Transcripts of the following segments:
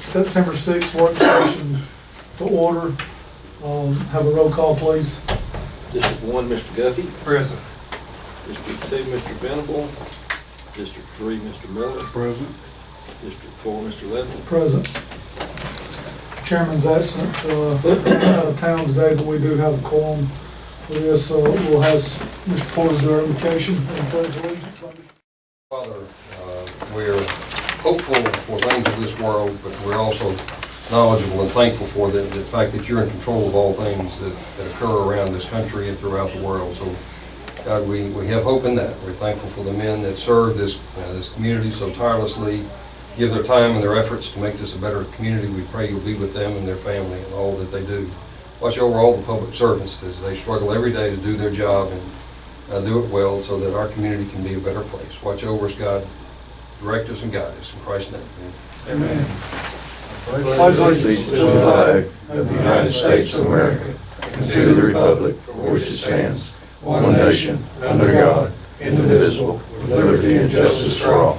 September 6th work session to order. Have a roll call, please. District 1, Mr. Guffey. Present. District 2, Mr. Venable. District 3, Mr. Miller. Present. District 4, Mr. Leavenworth. Present. Chairman's absent, out of town today, but we do have a quorum for this. We'll have Mr. Porter do our invocation and pledge allegiance. Father, we're hopeful for things of this world, but we're also knowledgeable and thankful for the fact that you're in control of all things that occur around this country and throughout the world. So, God, we have hope in that. We're thankful for the men that serve this community so tirelessly, give their time and their efforts to make this a better community. We pray you'll be with them and their family and all that they do. Watch over all the public servants as they struggle every day to do their job and do it well so that our community can be a better place. Watch over us, God. Direct us and guide us. In Christ's name, amen. Amen. Pledge allegiance to the flag of the United States of America and to the republic for which it stands, one nation, under God, indivisible, with liberty and justice for all.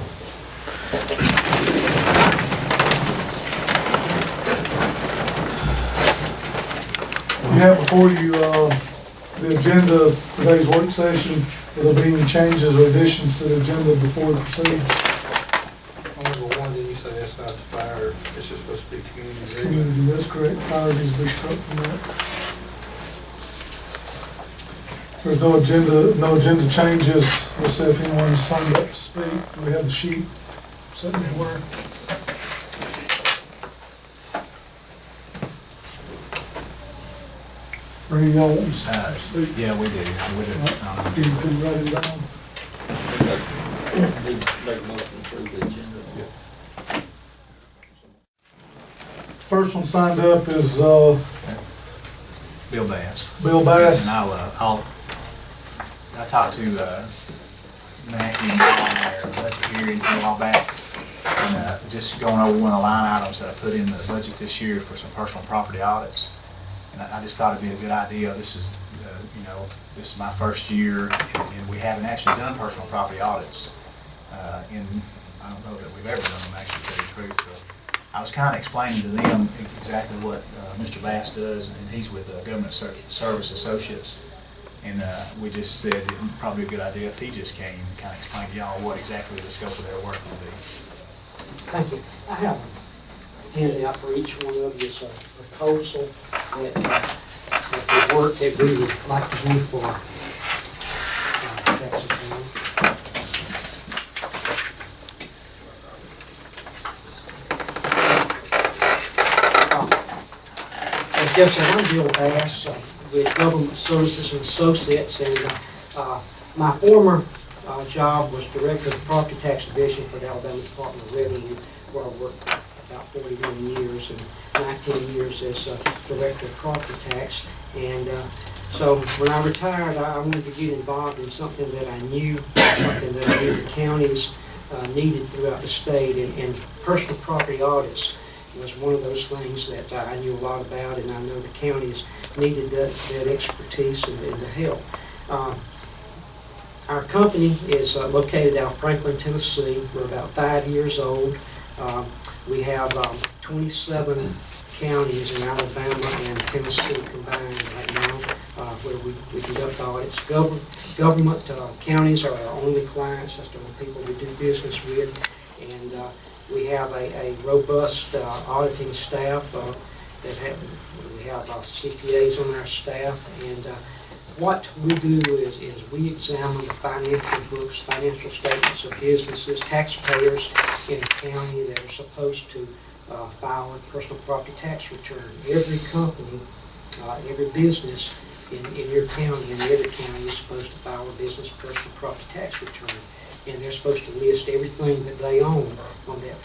You have before you the agenda of today's work session. Will there be any changes or additions to the agenda before we proceed? Number one, didn't you say that's not the fire, it's just supposed to be community? It's community, that's correct. Fire needs to be struck from that. There's no agenda changes. We'll see if anyone is signed up to speak. We have the sheet sitting anywhere. Brady, y'all want to speak? Yeah, we do. Can you write it down? Need to make a motion to approve the agenda. First one signed up is Bill Bass. Bill Bass. And I talked to Matthew and John there, budget hearing a while back, and just going over one of the line items that I put in the budget this year for some personal property audits. And I just thought it'd be a good idea. This is, this is my first year, and we haven't actually done personal property audits. I don't know that we've ever done them, actually, to tell you the truth. But I was kind of explaining to them exactly what Mr. Bass does, and he's with Government Service Associates. And we just said it'd probably be a good idea if he just came and kind of explain to y'all what exactly the scope of their work will be. Thank you. I have handed out for each one of you a proposal that the work that we would like to do for Texas. As Jeff said, I'm Bill Bass with Government Services and Associates, and my former job was Director of the Property Tax Division for the Alabama Department of Revenue, where I worked about 41 years and 19 years as Director of Property Tax. And so when I retired, I wanted to get involved in something that I knew, something that I knew the counties needed throughout the state, and personal property audits was one of those things that I knew a lot about, and I know the counties needed that expertise and the help. Our company is located out of Franklin, Tennessee. We're about 5 years old. We have 27 counties in Alabama and Tennessee combined right now, where we conduct audits. Government counties are our only clients. That's the only people we do business with. And we have a robust auditing staff. We have CPAs on our staff. And what we do is we examine the financial books, financial statements of businesses, taxpayers in a county that are supposed to file a personal property tax return. Every company, every business in your county and every county is supposed to file a business personal property tax return. And they're supposed to list everything that they own on that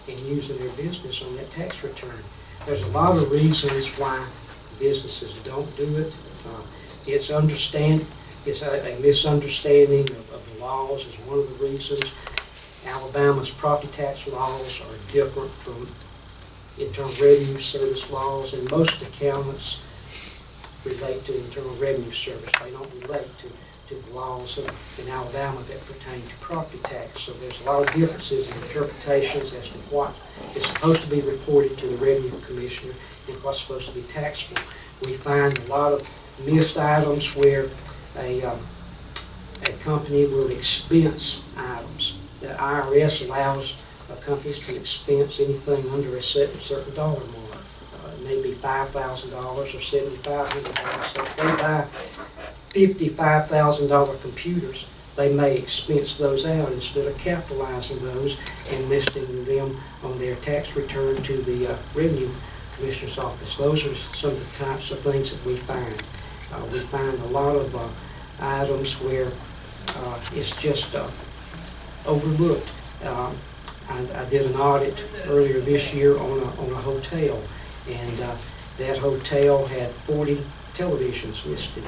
and use in their business on that tax return. There's a lot of reasons why businesses don't do it. It's a misunderstanding of the laws is one of the reasons. Alabama's property tax laws are different from Internal Revenue Service laws, and most accountants relate to the Internal Revenue Service. They don't relate to the laws in Alabama that pertain to property tax. So there's a lot of differences in interpretations as to what is supposed to be reported to the Revenue Commissioner and what's supposed to be taxable. We find a lot of missed items where a company will expense items. The IRS allows companies to expense anything under a certain dollar mark. It may be $5,000 or $7,500. So if they buy $55,000 computers, they may expense those out instead of capitalizing those and listing them on their tax return to the Revenue Commissioner's Office. Those are some of the types of things that we find. We find a lot of items where it's just overlooked. I did an audit earlier this year on a hotel, and that hotel had 40 televisions listed.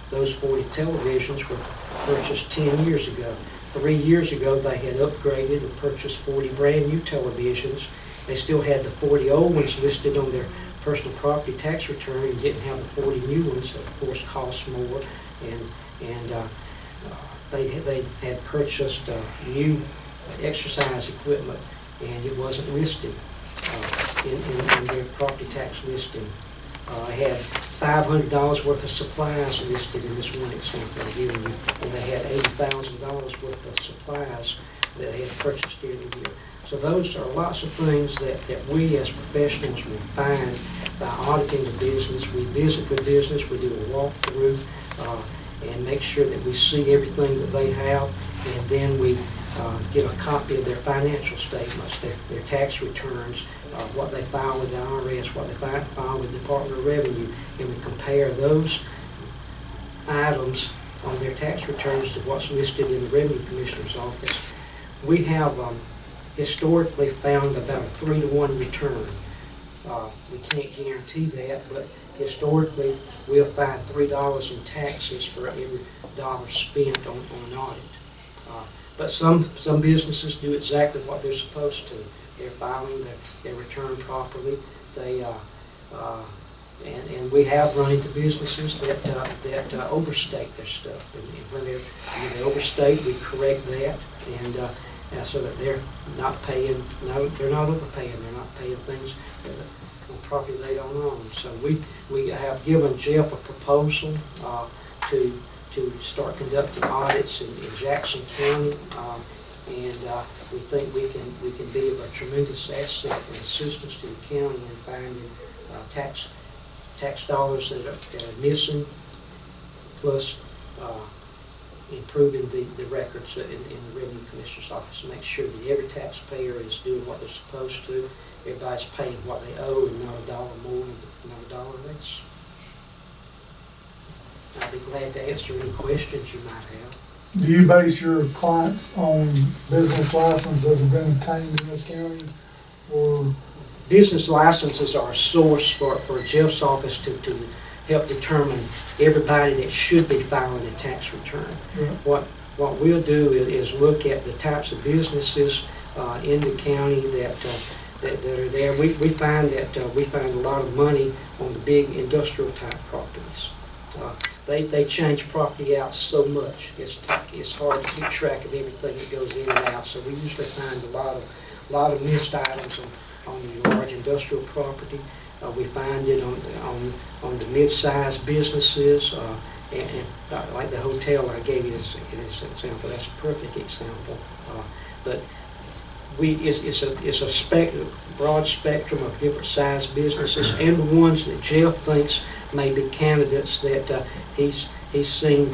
Those 40 televisions were purchased 10 years ago. 3 years ago, they had upgraded and purchased 40 brand new televisions. They still had the 40 old ones listed on their personal property tax return and didn't have the 40 new ones that of course cost more. And they had purchased new exercise equipment, and it wasn't listed in their property tax listing. I had $500 worth of supplies listed in this one example I'm giving you, and they had $80,000 worth of supplies that they had purchased during the year. So those are lots of things that we as professionals will find by auditing the business. We visit the business, we do a walkthrough, and make sure that we see everything that they have, and then we get a copy of their financial statements, their tax returns, what they file with the IRS, what they file with the Department of Revenue, and we compare those items on their tax returns to what's listed in the Revenue Commissioner's Office. We have historically found about a 3-to-1 return. We can't guarantee that, but historically we'll find $3 in taxes for every dollar spent on an audit. But some businesses do exactly what they're supposed to. They're filing their return properly. They and we have run into businesses that overstate their stuff. And when they overstate, we correct that, and so that they're not paying. No, they're not overpaying. They're not paying things on property they don't own. So we have given Jeff a proposal to start conducting audits in Jackson County, and we think we can be of a tremendous asset and assistance to the county in finding tax dollars that are missing, plus improving the records in the Revenue Commissioner's Office to make sure that every taxpayer is doing what they're supposed to. Everybody's paying what they owe and not a dollar more and not a dollar less. I'd be glad to answer any questions you might have. Do you base your clients on business licenses that have been obtained in this county, or? Business licenses are a source for Jeff's office to help determine everybody that should be filing a tax return. Yeah. What we'll do is look at the types of businesses in the county that are there. We find that we find a lot of money on the big industrial type properties. They change property out so much. It's hard to keep track of everything that goes in and out. So we usually find a lot of missed items on the large industrial property. We find it on the mid-sized businesses, and like the hotel I gave you as an example. That's a perfect example. But it's a broad spectrum of different sized businesses, and the ones that Jeff thinks may be candidates that he's seen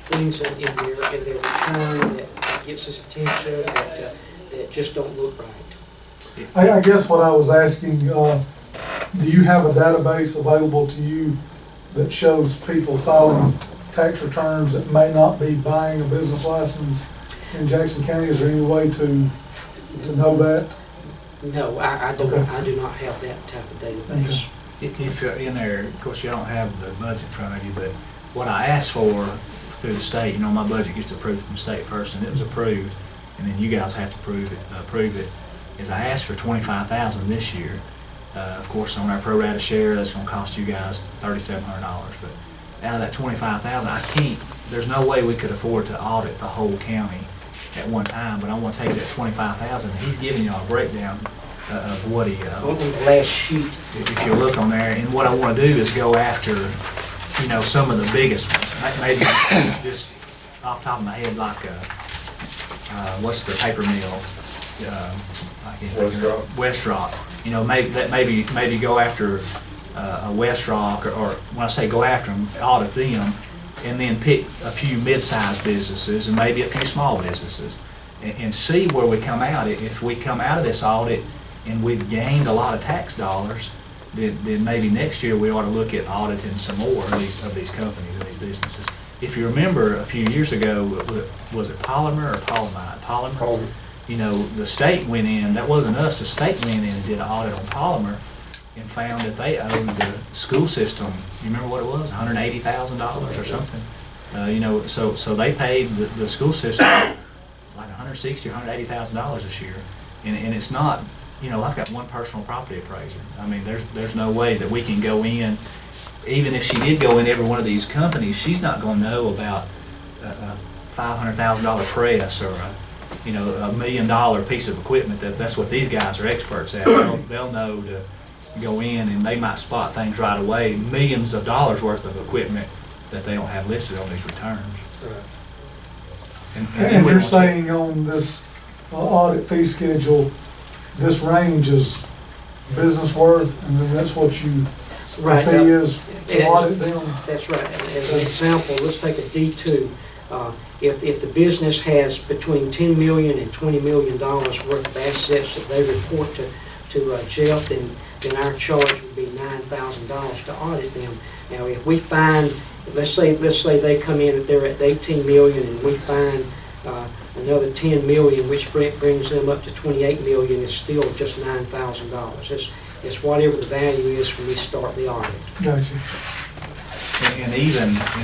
things in their return that gets his attention that just don't look right. I guess what I was asking, do you have a database available to you that shows people filing tax returns that may not be buying a business license in Jackson County? Is there any way to know that? No, I do not have that type of database. If you're in there, of course, you don't have the budget in front of you, but what I asked for through the state, my budget gets approved from the state first, and it was approved, and then you guys have to approve it, is I asked for $25,000 this year, Of course, on our pro rata share, that's gonna cost you guys $3,700, but out of that 25,000, I can't, there's no way we could afford to audit the whole county at one time, but I wanna take that 25,000, he's giving you a breakdown of what he, On the last sheet, if you look on there, and what I wanna do is go after, you know, some of the biggest ones. Maybe just off the top of my head, like, what's the paper mill? I can't think of it. West Rock. You know, maybe go after a West Rock, or when I say go after them, audit them, and then pick a few mid-sized businesses and maybe a few small businesses, and see where we come out. If we come out of this audit and we've gained a lot of tax dollars, then maybe next year we ought to look at auditing some more of these companies and these businesses. If you remember, a few years ago, was it Polymer or Polymer? Polymer. You know, the state went in, that wasn't us, the state went in and did an audit on Polymer and found that they owed the school system, you remember what it was, $180,000 or something? You know, so they paid the school system like $160,000 or $180,000 this year. And it's not, you know, I've got one personal property appraiser. I mean, there's no way that we can go in, even if she did go in every one of these companies, she's not gonna know about a $500,000 press or a $1 million piece of equipment. That's what these guys are experts at. They'll know to go in, and they might spot things right away, millions of dollars worth of equipment that they don't have listed on these returns. And you're saying on this audit fee schedule, this range is business worth, and then that's what you, the right fee now, is to audit them? that's right. As an example, let's take a D2. If the business has between $10 million and $20 million worth of assets that they report to Jeff, then our charge would be $9,000 to audit them. Now, if we find, let's say they come in, they're at $18 million, and we find another $10 million, which brings them up to $28 million, it's still just $9,000. It's whatever the value is when we start the audit. Gotcha. And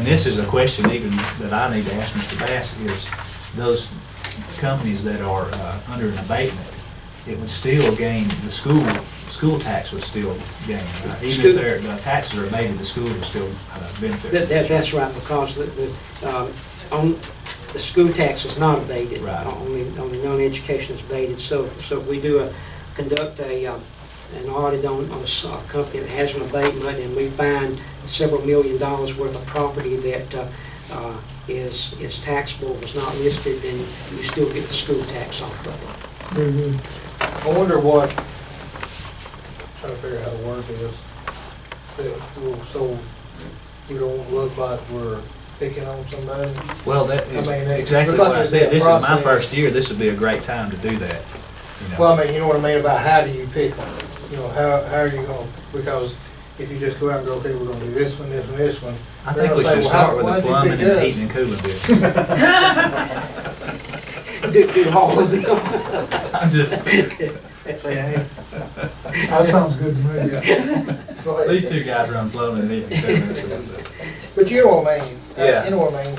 this is a question even that I need to ask Mr. Bass, is those companies that are under an abatement, it would still gain, the school tax would still gain. Even if the taxes are abated, the school would still benefit. That's right, because the school tax is not abated. Right. Only non-education is abated. So if we conduct an audit on a company that has an abatement, and we find several $1 million worth of property that is taxable, was not listed, then you still get the school tax off of it. Very good. I wonder what, trying to figure out how to word this, so we don't look like we're picking on somebody. Well, that I mean, is exactly it's like what I it's said. a This is my process. first year. This would be a great time to do that. You know. Well, I mean, you know what I mean about how do you pick them? You know, how are you going, because if you just go out and go, okay, we're gonna do this one, this one, this one. I they're think we gonna should say, well, start with why'd the you plumbing pick and us? heating and cooling business. Do all of them. I'm just, Say, hey, That sounds good to me. go ahead. these two guys run plumbing and heating and cooling. That's what it's- But you know what I mean? Yeah. You know what I mean?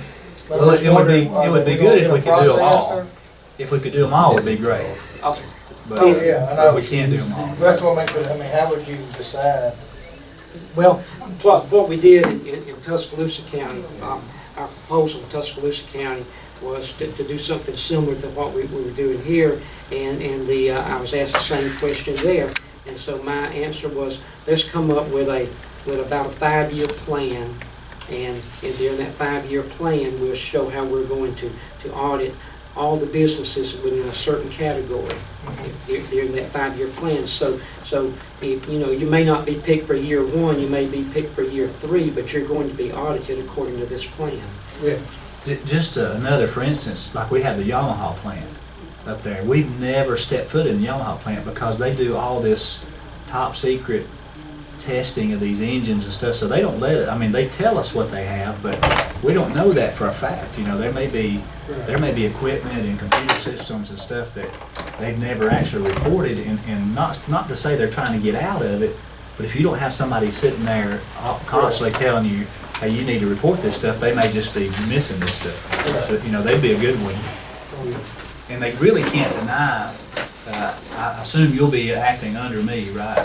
But Well, I'm just it would be- wondering, it would be are we good if gonna we could do 'em process, all. or- If we could do them all, it'd be great. But Oh, yeah, I know. we can't do them all. That's what makes it, I mean, how would you decide? Well, what we did in Tuscaloosa County, our proposal in Tuscaloosa County was to do something similar to what we were doing here, and I was asked the same question there. And so my answer was, let's come up with about a 5-year plan, and during that 5-year plan, we'll show how we're going to audit all the businesses within a certain category during that 5-year plan. So if, you may not be picked for year 1, you may be picked for year 3, but you're going to be audited according to this plan. Yeah. Just another, for instance, like we have the Yamaha plant up there. We've never stepped foot in the Yamaha plant because they do all this top secret testing of these engines and stuff, so they don't let it, I mean, they tell us what they have, but we don't know that for a fact. There may be equipment and computer systems and stuff that they've never actually reported, and not to say they're trying to get out of it, but if you don't have somebody sitting there constantly telling you, hey, you need to report this stuff, they may just be missing this stuff. So, they'd be a good one. And they really can't deny I assume you'll be acting under me, right?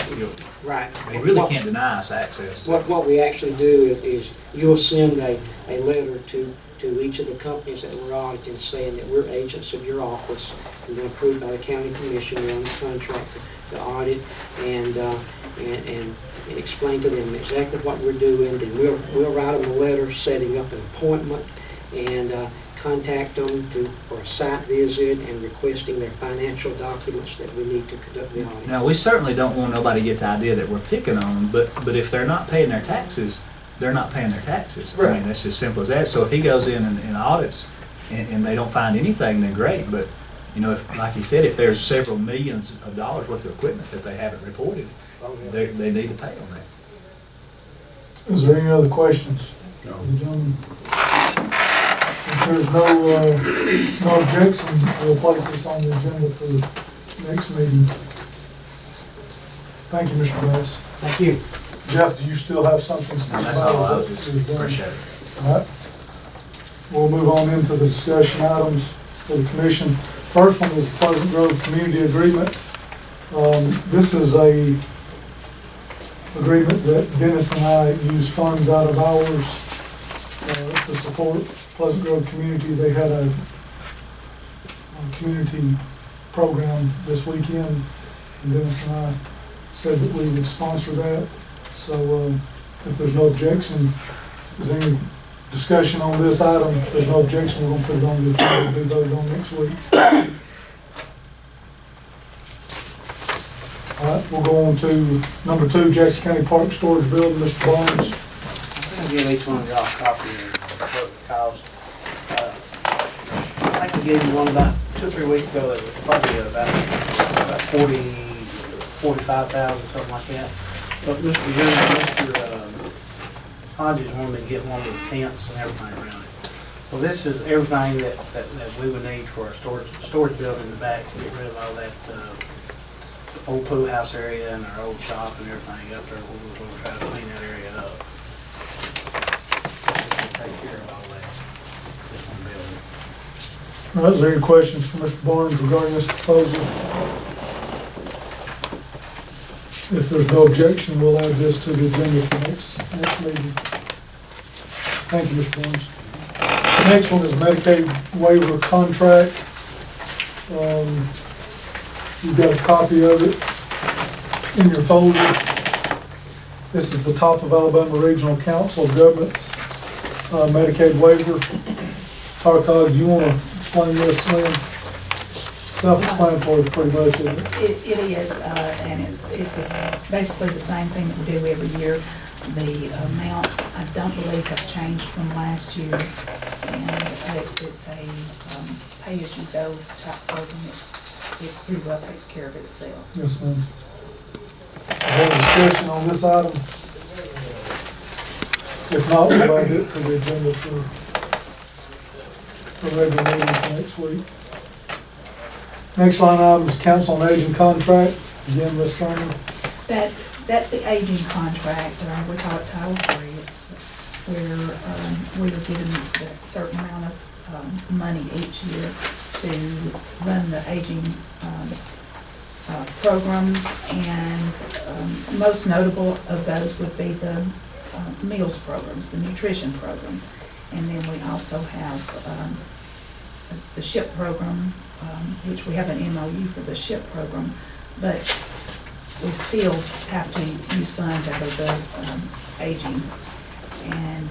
Right. You really can't deny us access to it. What we actually do is you'll send a letter to each of the companies that we're auditing saying that we're agents of your office. We've been approved by the county commission, we're on the contract to audit and explain to them exactly what we're doing. Then we'll write them a letter setting up an appointment and contact them for a site visit and requesting their financial documents that we need to conduct the audit. Now, we certainly don't want nobody to get the idea that we're picking on them, but if they're not paying their taxes, they're not paying their taxes. I mean, that's as simple as that. So if he goes in and audits and they don't find anything, then great. But, you know, if, like he said, if there's several millions of dollars worth of equipment that they haven't reported, they need to pay on that. Is there any other questions? No. Gentlemen? If there's no objection, we'll place this on the agenda for the next meeting. Thank you, Mr. Bass. Thank you. Jeff, do you still have something? No, that's all. I just appreciate it. All right. We'll move on into the discussion items for the commission. First one is the Pleasant Grove Community Agreement. This is a agreement that Dennis and I use funds out of ours to support Pleasant Grove community. They had a community program this weekend, and Dennis and I said that we would sponsor that. So if there's no objection, is there any discussion on this item? If there's no objection, we're gonna put it on the agenda to be voted on next week. All right, we'll go on to number 2, Jackson County Park Storage Building, Mr. Barnes. I'll give each one of y'all a copy of what it costs. I think we gave you one about 2 or 3 weeks ago that was probably about 45,000, something like that. But Mr. Hodges wanted to get one with a fence and everything around it. So this is everything that we would need for a storage building in the back to get rid of all that old pool house area and our old shop and everything up there. We're going to try to clean that area up. Take care of all that, this one building. All right, is there any questions for Mr. Barnes regarding this proposal? If there's no objection, we'll add this to the agenda for next meeting. Thank you, Mr. Barnes. The next one is Medicaid waiver contract. You've got a copy of it in your folder. This is the top of Alabama Regional Council of Governments Medicaid waiver. Tarkog, do you want to explain this, Lynn? Self-explanatory pretty much, isn't it? It is, and it's basically the same thing that we do every year. The amounts, I don't believe, have changed from last year, and it's a pay-as-you-go type program. It pretty well takes care of itself. Yes, ma'am. Any discussion on this item? If not, we'll add it to the agenda for regular meeting for next week. Next line item is council on aging contract. Again, Ms. Thurman. That's the aging contract, we call it Title III. It's where we are given a certain amount of money each year to run the aging programs, and most notable of those would be the meals programs, the nutrition program. And then we also have the SHIP program, which we have an MOU for the SHIP program, but we still have to use funds out of the aging. And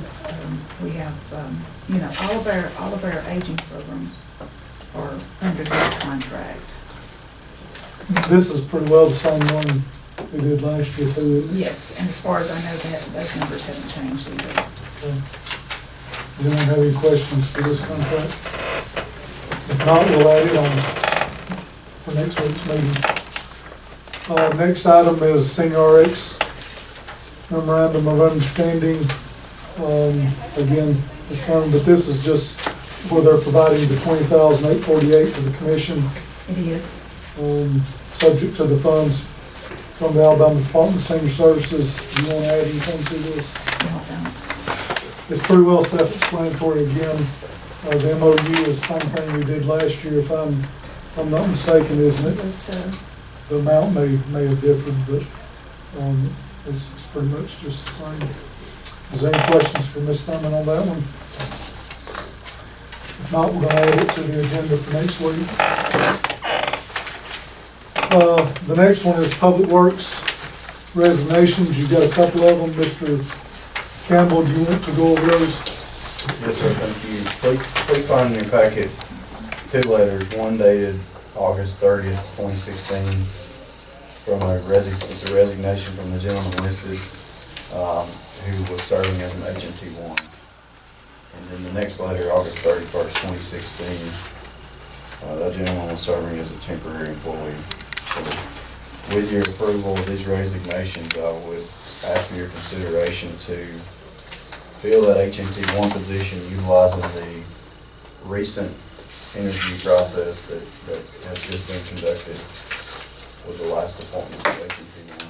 we have, all of our aging programs are under this contract. This is pretty well the same one we did last year too, isn't it? Yes, and as far as I know, those numbers haven't changed either. Okay. Does anyone have any questions for this contract? If not, we'll add it on for next week's meeting. Next item is Senior RX Memorandum of Understanding. Again, it's fun, but this is just where they're providing the $20,848 to the commission, It is. subject to the funds from the Alabama Department of Senior Services. Do you want to add anything to this? No, don't. It's pretty well self-explanatory again. The MOU is the same thing we did last year. If I'm if I'm not mistaken, isn't it? It's, The amount may have differed, but, it's pretty much just the same. Is there any questions for Ms. Thurman on that one? If not, we're gonna add it to the agenda for next week. The next one is Public Works resignations. You've got a couple of them. Mr. Campbell, do you want to go over those? Yes, sir, thank you. Please find in your packet two letters, one dated August 30th, 2016, from it's a resignation from the gentleman listed, who was serving as an HMT1. And then the next letter, August 31st, 2016, that gentleman was serving as a temporary employee. So with your approval of these resignations, I would ask for your consideration to fill that HMT1 position utilizing the recent interview process that has just been conducted with the last appointment of HMT1.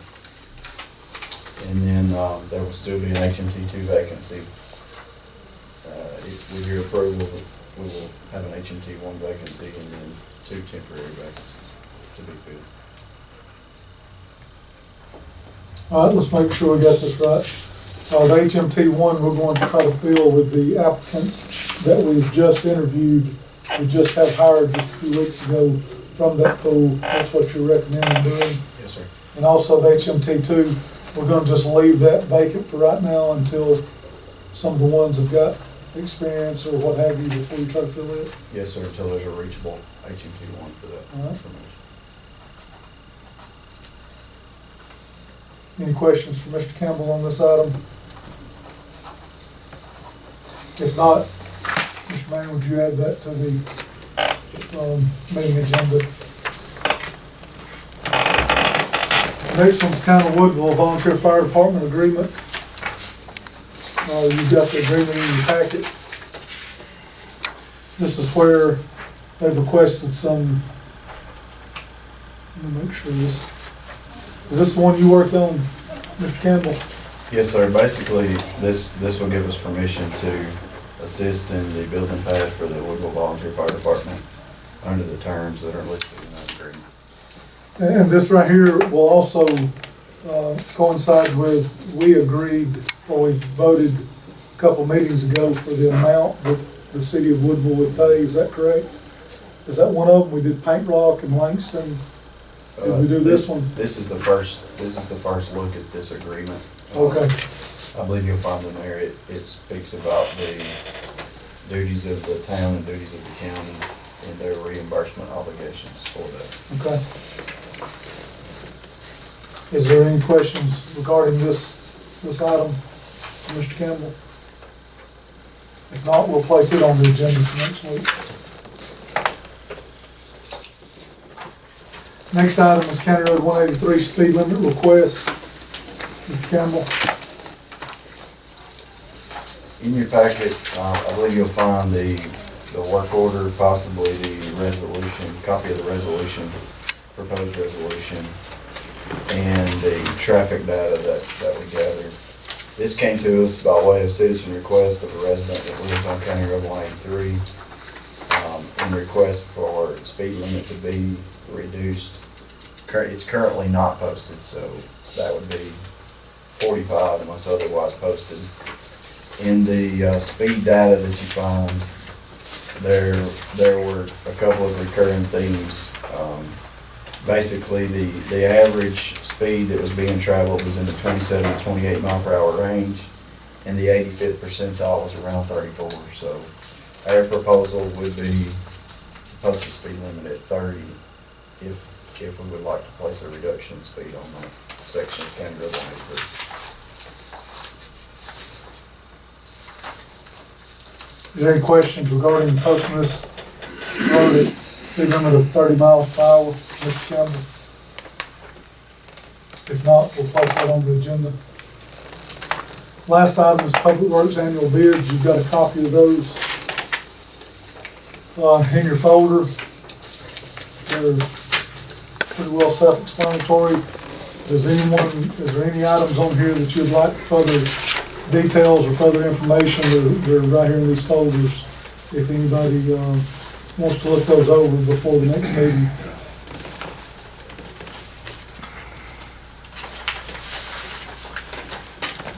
And then there will still be an HMT2 vacancy. With your approval, we will have an HMT1 vacancy and then 2 temporary vacancies to be filled. All right, let's make sure we got this right. The HMT1, we're going to try to fill with the applicants that we've just interviewed. We just have hired just a few weeks ago from that pool. That's what you're recommending doing. Yes, sir. And also the HMT2, we're gonna just leave that vacant for right now until some of the ones have got experience or what have you before you try to fill it. Yes, sir, until there's a reachable HMT1 for that All right. information. Any questions for Mr. Campbell on this item? If not, Mr. Mayor, would you add that to the meeting agenda? The next one's Town of Woodville Volunteer Fire Department Agreement. You've got the agreement in your packet. This is where they've requested some, let me make sure this, is this the one you worked on, Mr. Campbell? Yes, sir. Basically, this will give us permission to assist in the building pad for the Woodville Volunteer Fire Department under the terms that are listed in that agreement. And this right here will also coincide with, we agreed, or we voted a couple meetings ago for the amount that the city of Woodville would pay, is that correct? Is that one of them? We did Paint Rock and Langston. Did we do this one? This is the first look at this agreement. Okay. I believe you'll find in there, it speaks about the duties of the town and duties of the county and their reimbursement obligations for that. Okay. Is there any questions regarding this item, Mr. Campbell? If not, we'll place it on the agenda for next week. Next item is County Road 183 speed limit request. Mr. Campbell? In your packet, I believe you'll find the work order, possibly the resolution, copy of the resolution, proposed resolution, and the traffic data that we gathered. This came to us by way of citizen request of a resident that lives on County Road 183, in request for speed limit to be reduced. It's currently not posted, so that would be 45 unless otherwise posted. In the speed data that you find, there were a couple of recurring themes. Basically, the average speed that was being traveled was in the 27 to 28 mile per hour range, and the 85th percentile was around 34. So our proposal would be to post a speed limit at 30 if we would like to place a reduction in speed on that section of County Road 183. Is there any questions regarding posting this road at speed limit of 30 miles per hour, Mr. Campbell? If not, we'll place that on the agenda. Last item is Public Works annual bids. You've got a copy of those in your folder. They're pretty well self-explanatory. Is there any items on here that you'd like further details or further information? They're right here in these folders. If anybody wants to look those over before the next meeting.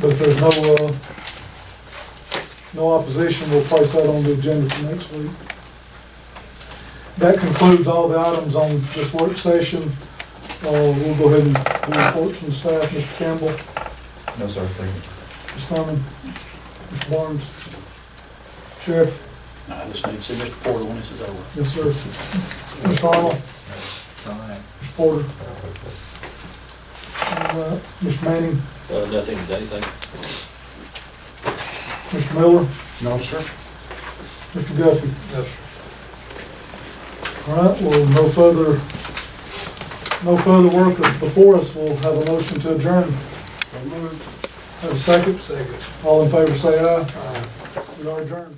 But if there's no opposition, we'll place that on the agenda for next week. That concludes all the items on this work session. We'll go ahead and do reports from the staff. Mr. Campbell, No, sir, thank you. Ms. Thurman, Mr. Barnes, Sheriff. I just need to see Mr. Porter when this is over. Yes, sir. Mr. Arnold, Mr. Porter. And, Mr. Manning, Nothing today, thank you. Mr. Miller, No, sir. Mr. Guffey. Yes, sir. All right, well, no further work before us. We'll have a motion to adjourn. So moved. Have a second? Second. All in favor, say aye. We are adjourned.